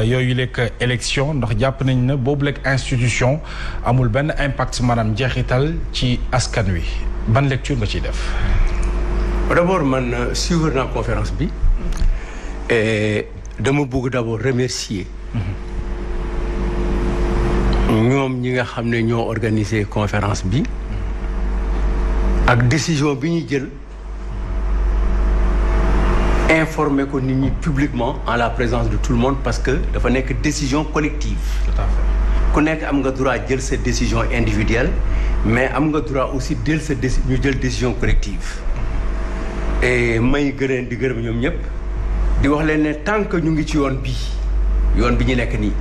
yooyu lekk élection ndax jàpp nañ ne boobu lekk institution amul benn impact maanaam jeexital ci askan wi ban lecture nga ciy def. D'abord man suivre naa conférence bi et dama bëgg d'abord remercier ñoom ñi nga xam ne ñoo organiser conférence bi ak décision bi ñu jël informer ko nit ñi publiquement en la présence de tout le monde parce que dafa nekk décision collective. Tout à fait. ku nekk am nga droit jël sa décision individuelle mais am nga droit aussi jël sa ñu jël décision collective. et may gërëm di gërëm ñoom ñëpp di wax leen ne tant que ñu ngi ci yoon bi ñu nekk nii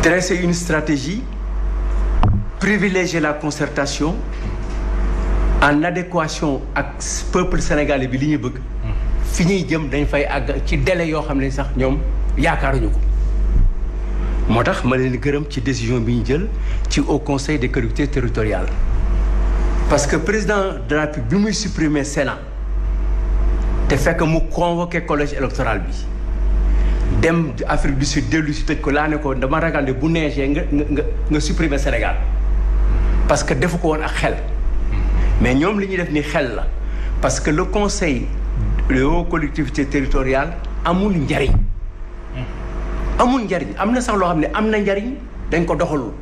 dresser une stratégie privilégier la concertation en adéquation ak peuple sénégalais bi li ñu bëgg fi ñuy jëm dañ fay àgg ci délai yoo xam ne sax ñoom yaakaaruñu ko moo tax ma leen gërëm ci décision bi ñu jël ci au conseil des collectivités territoriales parce que président de la République bi muy supprimer Sénat te fekk mu convoqué collège électoral bi dem Afrique du Sud dellu si tëj ko laa ne ko dama ragal ne bu neexee nga supprimer Sénégal parce que defu ko woon ak xel mais ñoom li ñuy def ni xel la parce que le conseil des collectivités territoriales amul njariñ am na sax loo xam ne am na njariñ dañ ko doxalul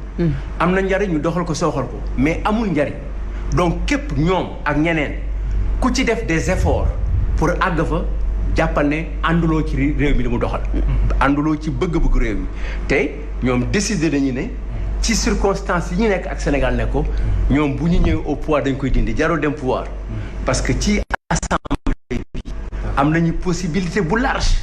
am na njariñ ñu doxal ko sooxal ko mais amul njariñ donc képp ñoom ak ñeneen ku ci def des efforts pour àgg fa jàppal ne ànduloo ci réew mi li mu doxal ànduloo ci bëgg-bëgg réew mi te ñoom décidé nañu ne ci circonstances yi ñu nekk ak Sénégal ne ko ñoom bu ñu ñëwee au pouvoir dañ koy dindi jarul dem pouvoir parce que ci assemblée bi am nañu possibilité bu large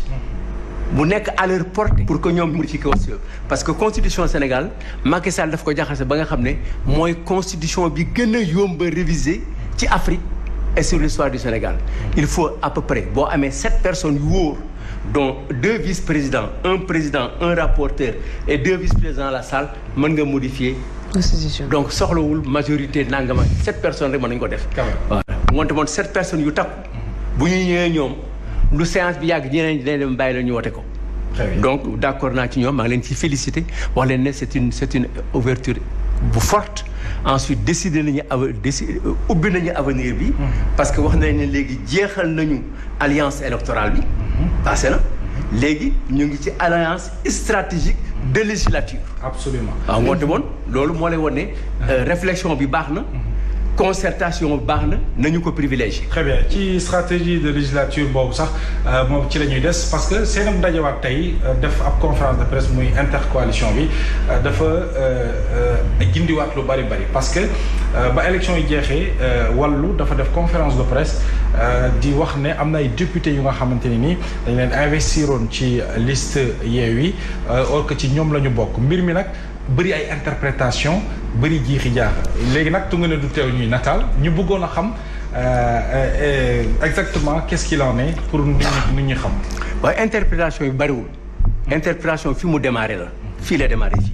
bu nekk à leur portée pour que ñoom mu ci constitution parce que constitution Sénégal Macky Sall daf ko jaxase ba nga xam ne mooy constitution bi gën a yomb a réviser ci Afrique et sur l'histoire du Sénégal il faut à peu près boo amee 7 personnes yu wóor dont 2 vice-présidents un président un rapporteur et 2 vice-présidents à la salle mën nga modifier constitution donc soxlawul majorité nangama 7 personnes rek mën nañu ko def voilà moonte moom 7 personnes yu takku bu ñu ñëwee ñoom lu séance bi yàgg ñeneen ñi dañ dem bàyyi la ñu wote ko donc d'accord naa ci ñoom maa ngi leen ci féliciter wax leen ne c'est une ouverture bu forte ensuite décider nañu ubbi nañu avenir bi parce que wax nañ ne léegi jeexal nañu alliance électorale bi passé na léegi ñu ngi ci alliance stratégique de législature absolument waaw ngoonte moon loolu moo lay won ne réflexion bi baax na concertation bi baax na nañu ko privilégié. très bien ci stratégie de législature boobu sax moom ci la ñuy des parce que seenam dajewaat tey def ab conférence de presse muy intercoalition bi dafa gindiwaat lu bari parce que ba élection yi jeexee wàllu dafa def conférence de presse di wax ne am na ay députés yu nga xamante ne ni dañ leen investiroon ci liste Yewwi or que ci ñoom la ñu bokk mbir mi nag bëri ay interprétation bëri jiixi jaaxa léegi nag tu nga ne du teew ñuy nataal ñu bëggoon a xam exactement qu'est-ce qu'il en est pour nit ñi xam. waaye interprétation yi bëriwul. interprétation fi mu démarré la. fii la démarré fii.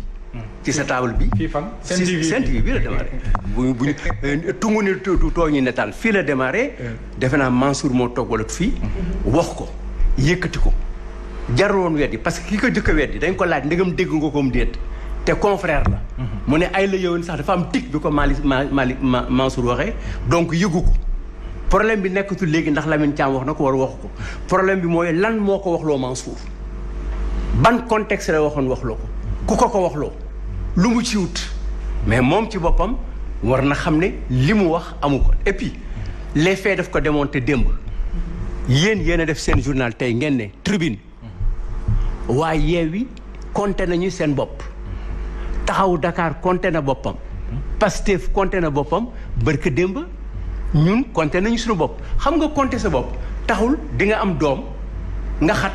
ci sa table bi. fii fan Sen TV bi la démarré. bu tungu ni too ñu nataal fii la démarré. defe naa Mansour moo toog wala fii. wax ko yëkkati ko. jarul woon weddi parce que ki ko jëkk a weddi dañ ko laaj ndegam dégg nga ko mu déet. te confrère la mu ne ay la yowoon sax dafa am tic bi ko Mansour waxee donc yëgu ko problème bi nekkatul léegi ndax Lamine Thiam wax na ko war waxu ko problème bi mooy lan moo ko waxloo Mansour ban contexte la waxloo ko ku ko waxloo lu mu ci wut mais moom ci boppam war na xam ne li mu wax amu ko et puis les faits daf ko démonter démb yéen a def seen journal tey ngeen ne tribune waaye Yewwi compté nañu seen bopp taxawu Dakar compté na boppam Pastef compté na boppam barke démb ñun compté nañu suñu bopp xam nga compté sa bopp taxul di nga am doom nga xat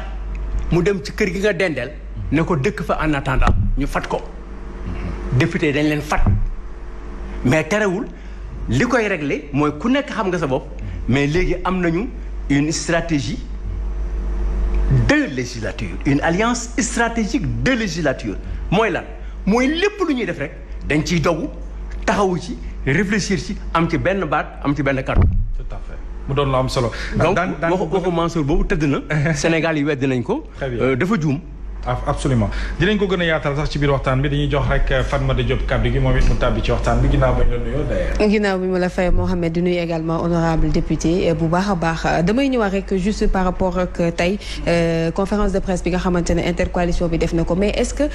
mu dem ci kër gi nga dendeel ne ko dëkk fa en attendant ñu fat ko député dañ leen fat mais terewul li koy régler mooy ku nekk xam nga sa bopp mais léegi am nañu une stratégie de législature une alliance stratégique de législature mooy lan mooy lépp lu ñuy def rek dañ ciy dogu taxawu ci réfléchir ci am ci benn baat am ci benn kàddu. tout à fait mu doon lu am solo. donc waxu Mansour boobu tëdd na. Sénégal yi wedd nañ ko. dafa juum. absolument dinañ ko gën a yaatal sax ci biir waxtaan bi dañuy jox rek Fatmata Diop kàddu gi moom it mu tàbbi ci waxtaan bi ginnaaw bañ la nuyoo d'ailleurs. ginnaaw bi ma la fay Mohamed di nuyu également honorable député bu baax a baax damay ñëwaat rek juste par rapport ak tey conférence de presse bi nga xamante ne intercoalition bi def na ko mais est-ce que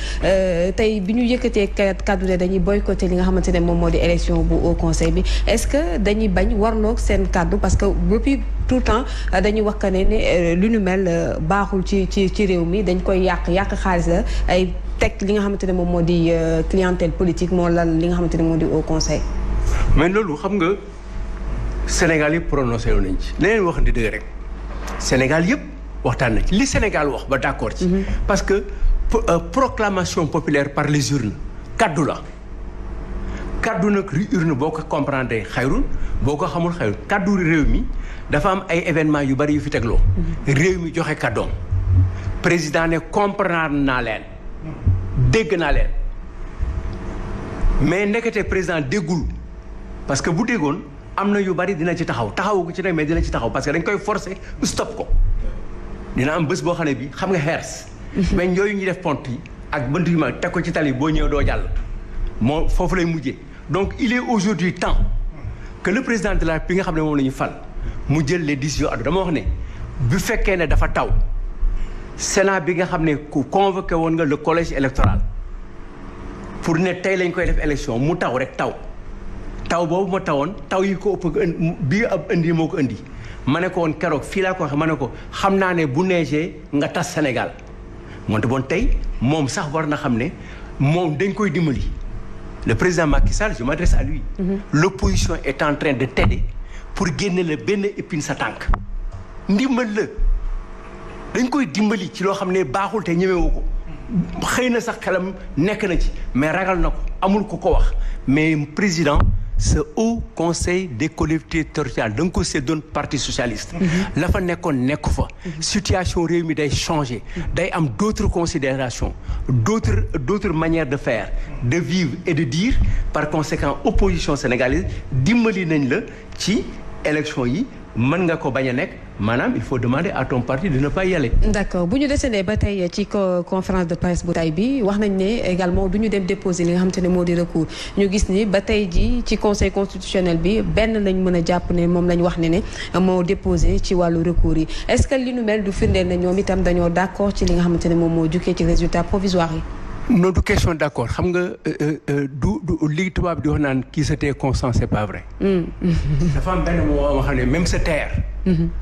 tey bi ñu yëkkatee kàddu ne dañuy boycotter li nga xamante ne moom moo di élection bu Haut Conseil bi est-ce que dañuy bañ warloog seen kàddu parce que depuis tout le temps dañuy wax que ne lu ñu mel baaxul ci réew mi dañ koy yàq xaalis la ay teg li nga xamante ne moom moo di clientèle politique moo lal li nga xamante ne moo di Haut Conseil. mais loolu xam nga Sénégal yëpp prononcé wu nañ ci. leneen wax di dëgg rek Sénégal yëpp waxtaan na ci li Sénégal wax ba d'accord ci. parce que proclamation populaire par les urnes kaddu la. kaddu nag urne boo ko comprendre xayrul boo ko xamul xayrul kaddu réew mi dafa am ay événements yu bari yu fi tegloo. réew mi joxe kaddoom. président ne comprendre naa leen dégg naa leen mais ndekete président déggul parce que bu déggoon am na yu bari dina ci taxawu ci nag mais dina ci taxaw parce que dañ koy forcer stop ko dina am bés boo xam ne bi xam nga xeers mais yooyu ñuy def pont yi ak bënt yu mag teg ko ci tali boo ñëw doo jàll moo foofu lay mujjee donc il est aujourd'hui temps que le président de la République nga xam ne moom la ñu fal mu jël les décisions adu dama wax ne bu fekkee ne dafa taw Sénat bi nga xam ne ku convoqué woon nga le collège électoral pour ne tey lañ koy def élection mu taw rek taw boobu ma tawoon taw yi ko ëpp bii ab indi moo ko indi ma ne ko woon keroog fii laa ko waxee ma ne ko xam naa ne bu neigee nga tas Sénégal moonte bon tey moom sax war na xam ne moom dañ koy dimbali le président Macky Sall je m'adresse à lui. L'opposition est en train de t'aider pour génne la benn épine sa tànk ndimbal la. dañ koy dimbali ci loo xam ne baaxul te ñemewu ko xëy na sax xelam nekk na ci mais ragal na ko amul ku ko wax mais président ce Haut Conseil des collectivités territoriales da nga ko seddoon parti socialiste la fa nekkoon nekku fa situation réew mi day changer day am d'autres considérations d'autres manières de faire de vivre et de dire par conséquent opposition sénégalaise dimbali nañ la ci élection yi mën nga ko bañ a nekk maanaam il faut demander à ton parti de ne pas y aller. D'accord bu ñu desee ba tey ci conférence de presse bu tay bi wax nañ ne également du ñu dem déposer li nga xamante ne moo di recours ñu gis ni ba tey ji ci conseil constitutionnel bi benn lañ mën a jàpp ne moom lañ wax ne moo déposé ci wàllu recours yi est-ce que li nu mel du firndeel ne ñoom itam dañoo d'accord ci li nga xamante ne moom moo jukkee ci résultat provisoire yi. non du question d'accord xam nga du li tubaab di wax naan qui se tait consent c'est pas vrai. dafa am benn moo xam ne même se taire.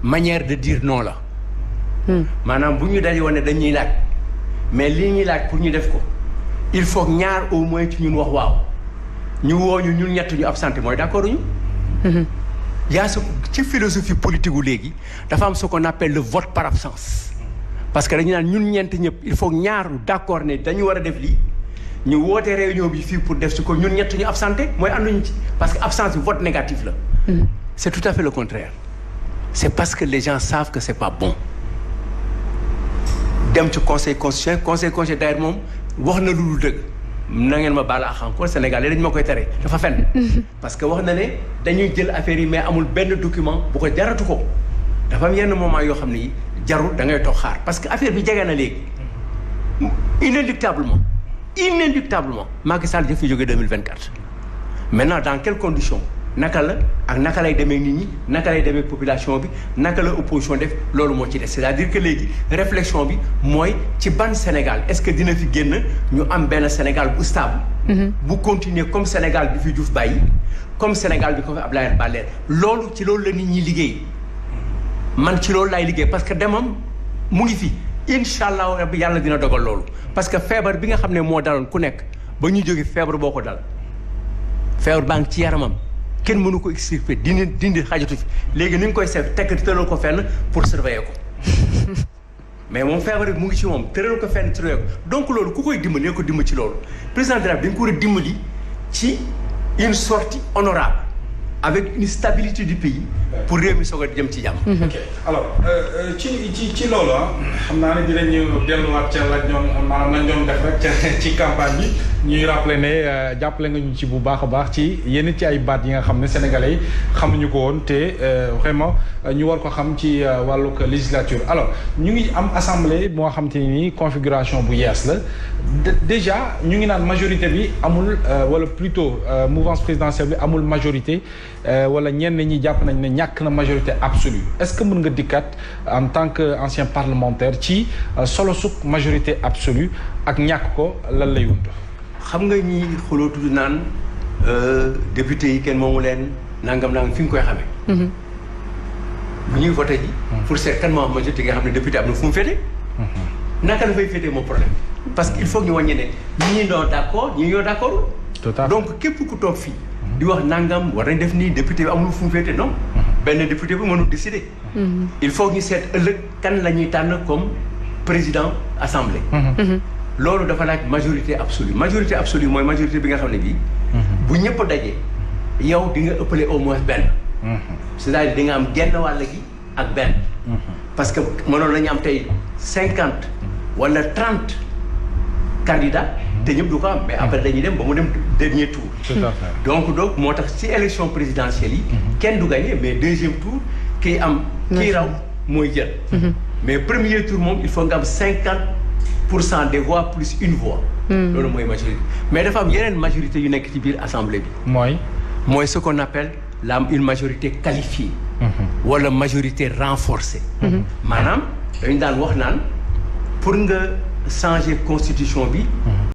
manière de dire non la. maanaam bu ñu daje woon ne dañuy laaj mais lii ñuy laaj pour ñu def ko il faut ñaar au moins ci ñun wax waaw ñu woo ñun ñett ñu absenté mooy d'accord ñu. yaa ci philosophie politique gu léegi dafa am ce qu'on appelle le vote par absence. parce que dañu naan ñun ñeent ñëpp il faut ñaar d'accord ne dañu war a def lii ñu woote réunion bi fii pour def si ko ñun ñett ñu absenté mooy ànduñu ci parce que absence bi vote négatif la. C'est tout à fait le contraire. C'est parce que les gens savent que c'est pas bon. dem ci conseil constitutionnel d'ailleurs moom wax na lu dul dëgg na ngeen ma baal ak encore Sénégal dañ ma koy tere dafa fenn. parce que wax na ne dañuy jël affaire yi mais amul benn document bu ko jaratu ko dafa am yenn moment yoo xam ne yi jarul da ngay toog xaar parce que affaire bi jege na léegi inéluctablement Macky Sall jëf fi jóge 2024 maintenant dans quelles conditions naka la ak naka lay demee nit ñi naka lay demee population bi naka la opposition def loolu moo ci des c'est-à-dire que léegi réflexion bi mooy ci ban Sénégal est-ce que dina fi génn ñu am benn Sénégal bu stable bu continuer comme Sénégal bi fi Diouf bàyyi comme Sénégal bi ko fi Abdoulaye Wade loolu ci loolu la nit ñi liggéey man ci loolu laay liggéey parce que demam mu ngi fi incha allah rabbi yàlla dina dogal loolu parce que feebar bi nga xam ne moo daloon ku nekk ba ñu jóge feebar boo ko dal feebar baa ngi ci yaramam kenn mënu ko extirper dindi xajatu fi léegi ni nga koy seet tekk tëral ko fenn pour surveiller ko mais moom feebar bi mu ngi ci moom tëral ko fenn surveiller ko donc loolu ku koy dimbali ne ko dimbali ci loolu président de la République dañ ko war a dimbali ci une sortie honorable avec une stabilité du pays pour réew mi soog a jëm ci jàmm. ok alors ci loolu xam naa ne dinañu delluwaat ca la ñoom maanaam lañ doon def rek ci campagne bi ñuy rappeler ne jàppale nga ñu ci bu baax a baax ci yenn ci ay baat yi nga xam ne sénégalais yi xamuñu ko woon te vraiment ñu war ko xam ci wàllug législature alors ñu ngi am assemblée moo xam te ni configuration bu yees la déjà ñu ngi naan majorité bi amul wala plutôt mouvance présidentielle bi amul majorité wala ñenn ñi jàpp nañ ne ñàkk na majorité absolue est-ce que mën nga dikkat en tant que ancien parlementaire ci solo suk majorité absolue ak ñàkk ko lan lay wund. xam nga ñi xuloo tudd naan député yi kenn moomu leen nangam fi nga koy xamee. bu ñuy voté ji. pour seet kan moo am majorité nga xam ne député am na fu mu féete. naka la fay féetee moo problème. parce que il faut que ñu wàññi ne ñii ñoo d'accord ñii ñoo d'accord. donc képp ku toog fii. di wax nangam war nañ def nii député bi amul fu mu féete non. benn député bi mënul décider. il faut que ñu seet ëllëg kan la ñuy tànn comme président assemblée. loolu dafa laaj majorité absolue mooy majorité bi nga xam ne bii. bu ñëpp dajee yow di nga ëppale au moins benn. c'est-à-dire di nga am genn wàll gi ak benn. parce que mënoon nañu am tey 50 wala 30 candidats te ñëpp du ko am mais après dañuy dem ba mu dem dernier tour. tout à fait donc moo tax ci élection présidentielle yi. kenn du gagné mais deuxième tour kii raw mooy jël. mais premier tour moom il faut nga am 50% des voix plus une voix. loolu mooy majorité mais dafa am yeneen majorité yu nekk ci biir assemblée bi. mooy ce qu'on appelle une majorité qualifiée. wala majorité renforcée. maanaam dañu daan wax naan pour nga changer constitution bi.